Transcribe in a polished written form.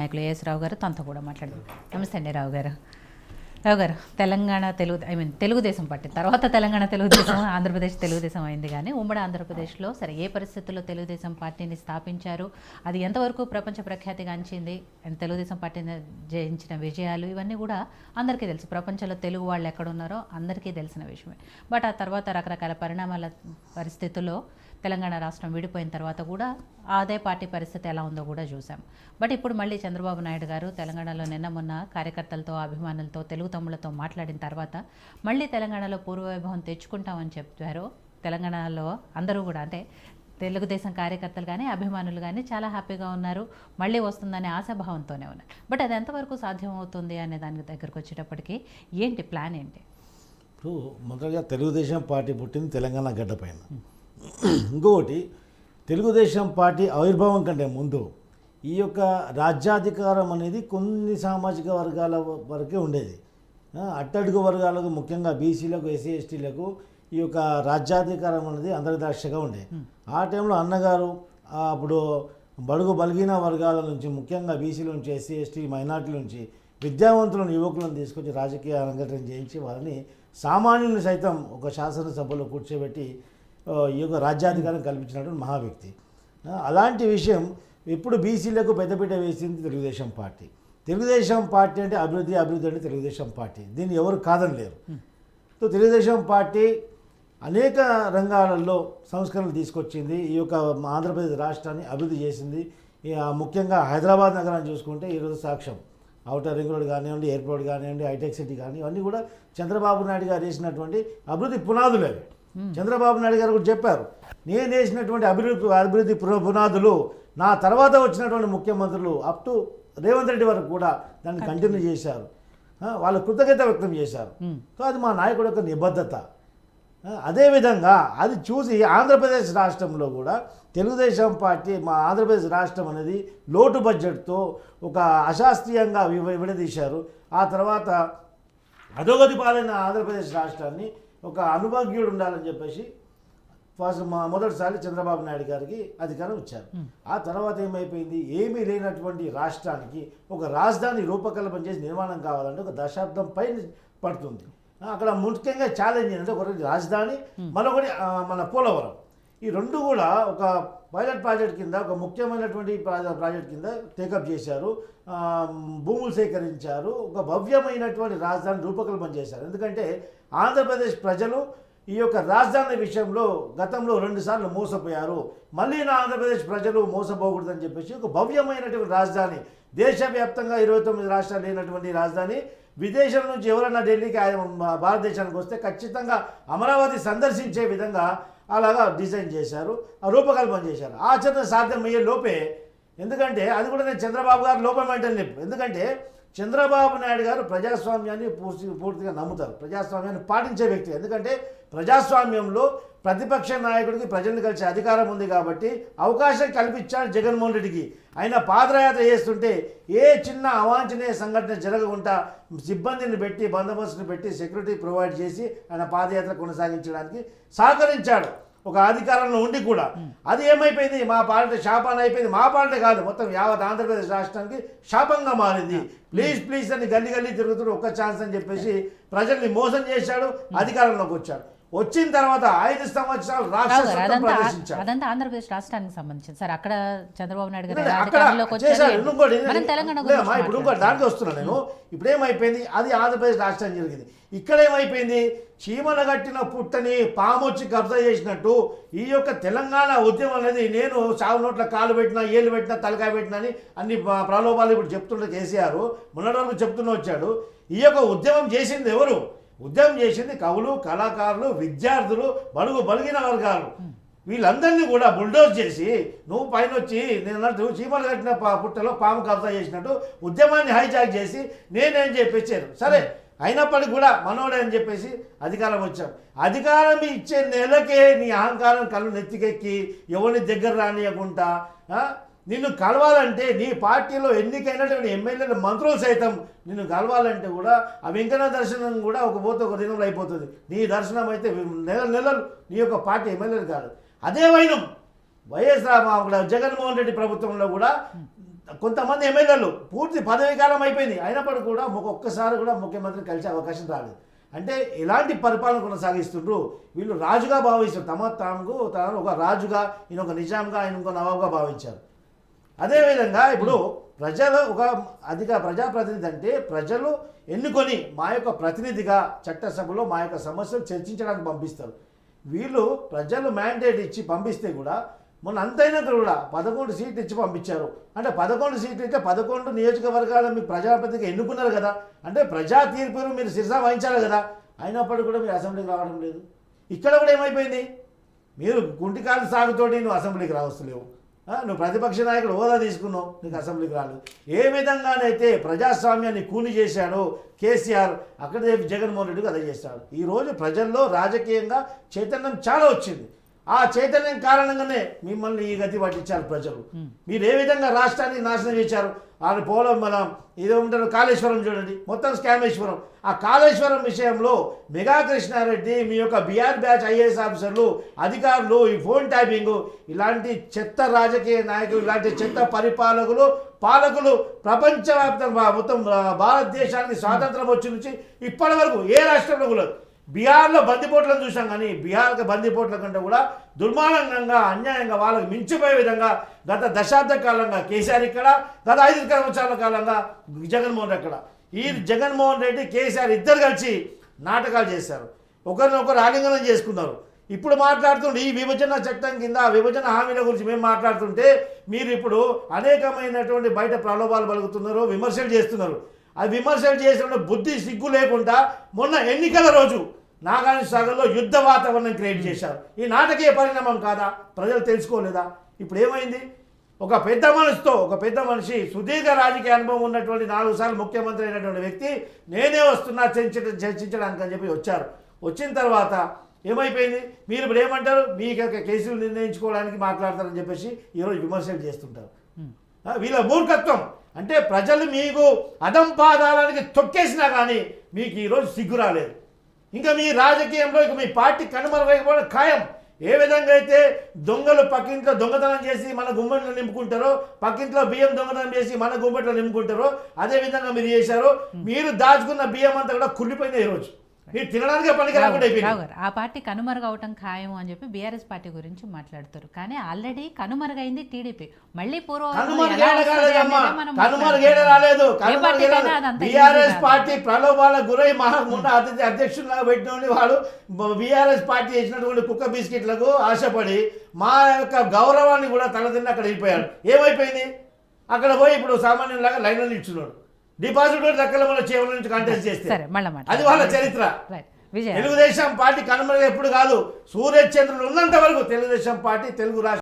నాయకులు ఏఎస్ రావు గారు తనతో కూడా మాట్లాడదాం. నమస్తే అండి రావు గారు. రావు గారు, తెలంగాణ తెలుగుదేశం పార్టీ తర్వాత తెలంగాణ తెలుగుదేశం ఆంధ్రప్రదేశ్ తెలుగుదేశం అయింది, కానీ ఉమ్మడి ఆంధ్రప్రదేశ్లో సరే ఏ పరిస్థితుల్లో తెలుగుదేశం పార్టీని స్థాపించారు, అది ఎంతవరకు ప్రపంచ ప్రఖ్యాతిగాంచింది, తెలుగుదేశం పార్టీని జయించిన విజయాలు ఇవన్నీ కూడా అందరికీ తెలుసు. ప్రపంచంలో తెలుగు వాళ్ళు ఎక్కడున్నారో అందరికీ తెలిసిన విషయమే. బట్ ఆ తర్వాత రకరకాల పరిణామాల పరిస్థితుల్లో తెలంగాణ రాష్ట్రం విడిపోయిన తర్వాత కూడా అదే పార్టీ పరిస్థితి ఎలా ఉందో కూడా చూసాం. బట్ ఇప్పుడు మళ్ళీ చంద్రబాబు నాయుడు గారు తెలంగాణలో నిన్న మొన్న కార్యకర్తలతో అభిమానులతో తెలుగు తమ్ముళ్లతో మాట్లాడిన తర్వాత మళ్ళీ తెలంగాణలో పూర్వవైభవం తెచ్చుకుంటామని చెప్పారు. తెలంగాణలో అందరూ కూడా అంటే తెలుగుదేశం కార్యకర్తలు కానీ అభిమానులు కానీ చాలా హ్యాపీగా ఉన్నారు, మళ్ళీ వస్తుందనే ఆశాభావంతోనే ఉన్నారు. బట్ అది ఎంతవరకు సాధ్యం అవుతుంది అనే దాని దగ్గరకు వచ్చేటప్పటికి ఏంటి ప్లాన్ ఏంటి? ఇప్పుడు మొదటగా తెలుగుదేశం పార్టీ పుట్టింది తెలంగాణ గడ్డ పైన. ఇంకొకటి, తెలుగుదేశం పార్టీ ఆవిర్భావం కంటే ముందు ఈ యొక్క రాజ్యాధికారం అనేది కొన్ని సామాజిక వర్గాల వరకే ఉండేది. అట్టడుగు వర్గాలకు, ముఖ్యంగా బీసీలకు, ఎస్సీ ఎస్టీలకు ఈ యొక్క రాజ్యాధికారం అనేది అందరిదాక్షగా ఉండేది. ఆ టైంలో అన్నగారు అప్పుడు బడుగు బలిగిన వర్గాల నుంచి, ముఖ్యంగా బీసీల నుంచి, ఎస్సీ ఎస్టీ మైనార్టీల నుంచి విద్యావంతులను, యువకులను తీసుకొచ్చి రాజకీయ రంగం చేయించి వారిని సామాన్యులను సైతం ఒక శాసనసభలో కూర్చోబెట్టి ఈ యొక్క రాజ్యాధికారం కల్పించినటువంటి మహా వ్యక్తి. అలాంటి విషయం ఇప్పుడు బీసీలకు పెద్దపీట వేసింది తెలుగుదేశం పార్టీ. తెలుగుదేశం పార్టీ అంటే అభివృద్ధి, అభివృద్ధి అంటే తెలుగుదేశం పార్టీ, దీన్ని ఎవరు కాదని లేరు. సో తెలుగుదేశం పార్టీ అనేక రంగాలలో సంస్కరణలు తీసుకొచ్చింది, ఈ యొక్క ఆంధ్రప్రదేశ్ రాష్ట్రాన్ని అభివృద్ధి చేసింది. ముఖ్యంగా హైదరాబాద్ నగరాన్ని చూసుకుంటే ఈరోజు సాక్ష్యం. ఔటర్ రింగ్ రోడ్ కానివ్వండి, ఎయిర్పోర్ట్ కానివ్వండి, హైటెక్ సిటీ కానీ ఇవన్నీ కూడా చంద్రబాబు నాయుడు గారు వేసినటువంటి అభివృద్ధి పునాదులే. చంద్రబాబు నాయుడు గారు కూడా చెప్పారు, నేను వేసినటువంటి అభివృద్ధి పునాదులు నా తర్వాత వచ్చినటువంటి ముఖ్యమంత్రులు అప్ టు రేవంత్ రెడ్డి వరకు కూడా దాన్ని కంటిన్యూ చేశారు, వాళ్ళ కృతజ్ఞత వ్యక్తం చేశారు. సో అది మా నాయకుడు యొక్క నిబద్ధత. అదేవిధంగా అది చూసి ఆంధ్రప్రదేశ్ రాష్ట్రంలో కూడా తెలుగుదేశం పార్టీ, మా ఆంధ్రప్రదేశ్ రాష్ట్రం అనేది లోటు బడ్జెట్తో ఒక అశాస్త్రీయంగా విడదీశారు. ఆ తర్వాత అధోగతి పాలైన ఆంధ్రప్రదేశ్ రాష్ట్రాన్ని ఒక అనుభజ్ఞుడు ఉండాలని చెప్పేసి మొదటిసారి చంద్రబాబు నాయుడు గారికి అధికారం ఇచ్చారు. ఆ తర్వాత ఏమైపోయింది, ఏమీ లేనటువంటి రాష్ట్రానికి ఒక రాజధాని రూపకల్పన చేసి నిర్మాణం కావాలంటే ఒక దశాబ్దం పైన పడుతుంది. అక్కడ ముఖ్యంగా ఛాలెంజ్ ఏంటంటే ఒకటి రాజధాని, మరొకటి మన పోలవరం. ఈ రెండు కూడా ఒక పైలట్ ప్రాజెక్ట్ కింద, ఒక ముఖ్యమైనటువంటి ప్రాజెక్ట్ కింద టేకప్ చేశారు, భూములు సేకరించారు, ఒక భవ్యమైనటువంటి రాజధాని రూపకల్పన చేశారు. ఎందుకంటే ఆంధ్రప్రదేశ్ ప్రజలు ఈ యొక్క రాజధాని విషయంలో గతంలో 2 సార్లు మోసపోయారు, మళ్ళీ నా ఆంధ్రప్రదేశ్ ప్రజలు మోసపోకూడదని చెప్పేసి ఒక భవ్యమైనటువంటి రాజధాని, దేశవ్యాప్తంగా 29 రాష్ట్రాలు లేనటువంటి రాజధాని, విదేశాల నుంచి ఎవరైనా ఢిల్లీకి భారతదేశానికి వస్తే ఖచ్చితంగా అమరావతి సందర్శించే విధంగా అలాగా డిజైన్ చేశారు, రూపకల్పన చేశారు. ఆచరణ సాధ్యమయ్యే లోపే, ఎందుకంటే అది కూడా నేను చంద్రబాబు గారు లోపం ఏంటని చెప్పు, ఎందుకంటే చంద్రబాబు నాయుడు గారు ప్రజాస్వామ్యాన్ని పూర్తిగా నమ్ముతారు, ప్రజాస్వామ్యాన్ని పాటించే వ్యక్తి. ఎందుకంటే ప్రజాస్వామ్యంలో ప్రతిపక్ష నాయకుడికి ప్రజల్ని కలిసే అధికారం ఉంది కాబట్టి అవకాశం కల్పించాడు జగన్మోహన్ రెడ్డికి. ఆయన పాదయాత్ర చేస్తుంటే ఏ చిన్న అవాంఛనీయ సంఘటన జరగకుండా సిబ్బందిని పెట్టి, బందోబస్తుని పెట్టి, సెక్యూరిటీ ప్రొవైడ్ చేసి ఆయన పాదయాత్ర కొనసాగించడానికి సహకరించాడు ఒక అధికారంలో ఉండి కూడా. అది ఏమైపోయింది, మా పార్టీ శాపాన్ని అయిపోయింది. మా పార్టీ కాదు, మొత్తం యావత్ ఆంధ్రప్రదేశ్ రాష్ట్రానికి శాపంగా మారింది. ప్లీజ్ అని గల్లీ తిరుగుతున్న ఒక్క ఛాన్స్ అని చెప్పేసి ప్రజల్ని మోసం చేశాడు, అధికారంలోకి వచ్చాడు. వచ్చిన తర్వాత 5 సంవత్సరాలు రాష్ట్రం ప్రదర్శించారు. అదంతా ఆంధ్రప్రదేశ్ రాష్ట్రానికి సంబంధించింది సార్. అక్కడ చంద్రబాబు నాయుడు గారు ఇప్పుడు దానికి వస్తున్నా నేను. ఇప్పుడేమైపోయింది, అది ఆంధ్రప్రదేశ్ రాష్ట్రం జరిగింది. ఇక్కడేమైపోయింది, చీమల కట్టిన పుట్టని పామొచ్చి కబ్జా చేసినట్టు ఈ యొక్క తెలంగాణ ఉద్యమం అనేది, నేను చావు నోట్ల కాలు పెట్టినా, ఏళ్ళు పెట్టినా, తలకాయ పెట్టినా అని అన్ని ప్రలోభాలు ఇప్పుడు చెప్తుంటే కేసీఆర్ మొన్నటి వరకు చెప్తూనే వచ్చాడు. ఈ యొక్క ఉద్యమం చేసింది ఎవరు? ఉద్యమం చేసింది కవులు, కళాకారులు, విద్యార్థులు, బడుగు బలిగిన వర్గాలు. వీళ్ళందరినీ కూడా బుల్డోజ్ చేసి నువ్వు పైన వచ్చి నేను అన్నట్టు చీమలు కట్టిన పుట్టలో పాము కబ్జా చేసినట్టు ఉద్యమాన్ని హైజాక్ చేసి నేనేం చెప్పేశారు. సరే, అయినప్పటికీ కూడా మనోడే అని చెప్పేసి అధికారం వచ్చాం. అధికారం ఇచ్చే నెలకే నీ అహంకారం కళ్ళు నెత్తికెక్కి ఎవరిని దగ్గర రానియకుండా నిన్ను కలవాలంటే, నీ పార్టీలో ఎన్నికైనటువంటి ఎమ్మెల్యేలు, మంత్రులు సైతం నిన్ను కలవాలంటే కూడా ఆ వెంకన్న దర్శనం కూడా ఒక దినంలో అయిపోతుంది. నీ దర్శనం అయితే నెలలు నీ యొక్క పార్టీ ఎమ్మెల్యేలు కాదు. అదే వైనం వైఎస్ఆర్ జగన్మోహన్ రెడ్డి ప్రభుత్వంలో కూడా కొంతమంది ఎమ్మెల్యేలు పూర్తి పదవీ కాలం అయిపోయింది అయినప్పటికీ కూడా ఒక్కసారి కూడా ముఖ్యమంత్రిని కలిసే అవకాశం రాలేదు. అంటే ఎలాంటి పరిపాలన కొనసాగిస్తుండ్రు వీళ్ళు రాజుగా భావిస్తారు, తాను ఒక రాజుగా, ఈయన ఒక నిజాంగా, ఆయన ఇంకో నవాబుగా భావించారు. అదేవిధంగా ఇప్పుడు ప్రజలు ఒక అధిక ప్రజాప్రతినిధి అంటే ప్రజలు ఎన్నుకొని మా యొక్క ప్రతినిధిగా చట్టసభలో మా యొక్క సమస్యలు చర్చించడానికి పంపిస్తారు. వీళ్ళు ప్రజలు మ్యాండేట్ ఇచ్చి పంపిస్తే కూడా మొన్న అంతైనా కూడా 11 సీట్లు ఇచ్చి పంపించారు. అంటే 11 సీట్లు ఇస్తే 11 నియోజకవర్గాలు మీకు ప్రజాప్రతినిధిగా ఎన్నుకున్నారు కదా, అంటే ప్రజా తీర్పును మీరు శిరసా వహించాలి కదా. అయినప్పటికీ కూడా మీరు అసెంబ్లీకి రావడం లేదు. ఇక్కడ కూడా ఏమైపోయింది, మీరు గుంటికాలు సాగుతోటి నువ్వు అసెంబ్లీకి రావస్తలేవు, నువ్వు ప్రతిపక్ష నాయకుడు హోదా తీసుకున్నావు, నీకు అసెంబ్లీకి రాలేదు. ఏ విధంగానైతే ప్రజాస్వామ్యాన్ని కూని చేశాడో కేసీఆర్, అక్కడ జగన్మోహన్ రెడ్డికి అదే చేస్తాడు. ఈరోజు ప్రజల్లో రాజకీయంగా చైతన్యం చాలా వచ్చింది. ఆ చైతన్యం కారణంగానే మిమ్మల్ని ఈ గతి పట్టించారు ప్రజలు. మీరు ఏ విధంగా రాష్ట్రాన్ని నాశనం చేశారు. వాళ్ళు పోలం మనం ఇదేమంటారు కాళేశ్వరం చూడండి, మొత్తం స్కామేశ్వరం. ఆ కాళేశ్వరం విషయంలో మెగా కృష్ణారెడ్డి, మీ యొక్క బీఆర్ బ్యాచ్ ఐఏఎస్ ఆఫీసర్లు, అధికారులు, ఈ ఫోన్ ట్యాపింగ్, ఇలాంటి చెత్త రాజకీయ నాయకులు, ఇలాంటి చెత్త పాలకులు ప్రపంచవ్యాప్తంగా మొత్తం భారతదేశానికి స్వాతంత్రం వచ్చి నుంచి ఇప్పటి వరకు ఏ రాష్ట్రంలో కూడా బీహార్లో బందిపోట్లను చూసాం, కానీ బీహార్కి బందిపోట్ల కంటే కూడా దుర్మార్గంగా అన్యాయంగా వాళ్ళకి మించిపోయే విధంగా గత దశాబ్ద కాలంగా కేసీఆర్ ఇక్కడ, గత 5 సంవత్సరాల కాలంగా జగన్మోహన్ అక్కడ. ఈ జగన్మోహన్ రెడ్డి కేసీఆర్ ఇద్దరు కలిసి నాటకాలు చేశారు, ఒకరినొకరు ఆలింగనం చేసుకున్నారు. ఇప్పుడు మాట్లాడుతుంటే ఈ విభజన చట్టం కింద విభజన హామీల గురించి మేము మాట్లాడుతుంటే మీరు ఇప్పుడు అనేకమైనటువంటి బయట ప్రలోభాలు పలుకుతున్నారు, విమర్శలు చేస్తున్నారు. ఆ విమర్శలు చేసిన బుద్ధి సిగ్గు లేకుండా మొన్న ఎన్నికల రోజు నాగార్జున సాగర్లో యుద్ధ వాతావరణం క్రియేట్ చేశారు. ఈ నాటకీయ పరిణామం కాదా? ప్రజలు తెలుసుకోలేదా? ఇప్పుడు ఏమైంది, ఒక పెద్ద మనిషి సుదీర్ఘ రాజకీయ అనుభవం ఉన్నటువంటి 4 సార్లు ముఖ్యమంత్రి అయినటువంటి వ్యక్తి నేనే వస్తున్నా చర్చించడానికి అని చెప్పి వచ్చారు. వచ్చిన తర్వాత ఏమైపోయింది, మీరు ఇప్పుడు ఏమంటారు, మీ కేసులు నిర్ణయించుకోవడానికి మాట్లాడతారని చెప్పేసి ఈరోజు విమర్శలు చేస్తుంటారు. వీళ్ళ మూర్ఖత్వం అంటే ప్రజలు మీకు అదంపాదాలానికి తొక్కేసినా కానీ మీకు ఈరోజు సిగ్గు రాలేదు. ఇంకా మీ రాజకీయంలో ఇక మీ పార్టీ కనుమరుగైపోవడం ఖాయం. ఏ విధంగా అయితే దొంగలు పక్కింట్లో దొంగతనం చేసి మన గుమ్మెట్లో నింపుకుంటారో, పక్కింట్లో బియ్యం దొంగతనం చేసి మన గుమ్మెట్లో నింపుకుంటారో, అదేవిధంగా మీరు చేశారో. మీరు దాచుకున్న బియ్యం అంతా కూడా కుళ్ళిపోయింది. ఈరోజు మీరు తినడానికి పనికిరాకుండా అయిపోయింది. ఆ పార్టీ కనుమరుగవటం ఖాయం అని చెప్పి బీఆర్ఎస్ పార్టీ గురించి మాట్లాడుతారు, కానీ ఆల్రెడీ కనుమరుగైంది టీడీపీ. మళ్ళీ బీఆర్ఎస్ పార్టీ ప్రలోభాలకు గురై ముందు అధ్యక్షులుగా పెట్టిన వాడు బీఆర్ఎస్ పార్టీ చేసినటువంటి కుక్క బిస్కెట్లకు ఆశపడి మా యొక్క గౌరవాన్ని కూడా తలదిన్న అక్కడ వెళ్ళిపోయాడు. ఏమైపోయింది, అక్కడ పోయి ఇప్పుడు సామాన్యులాగా లైన్లో నిల్చున్నాడు. డిపాజిట్ దక్కల వల్ల చేవల నుంచి కాంటెస్ట్ చేస్తే అది వాళ్ళ చరిత్ర. తెలుగుదేశం పార్టీ కనుమరుగు ఎప్పుడు కాదు, సూర్యచంద్రులు ఉన్నంత వరకు తెలుగుదేశం పార్టీ తెలుగు రాష్ట్ర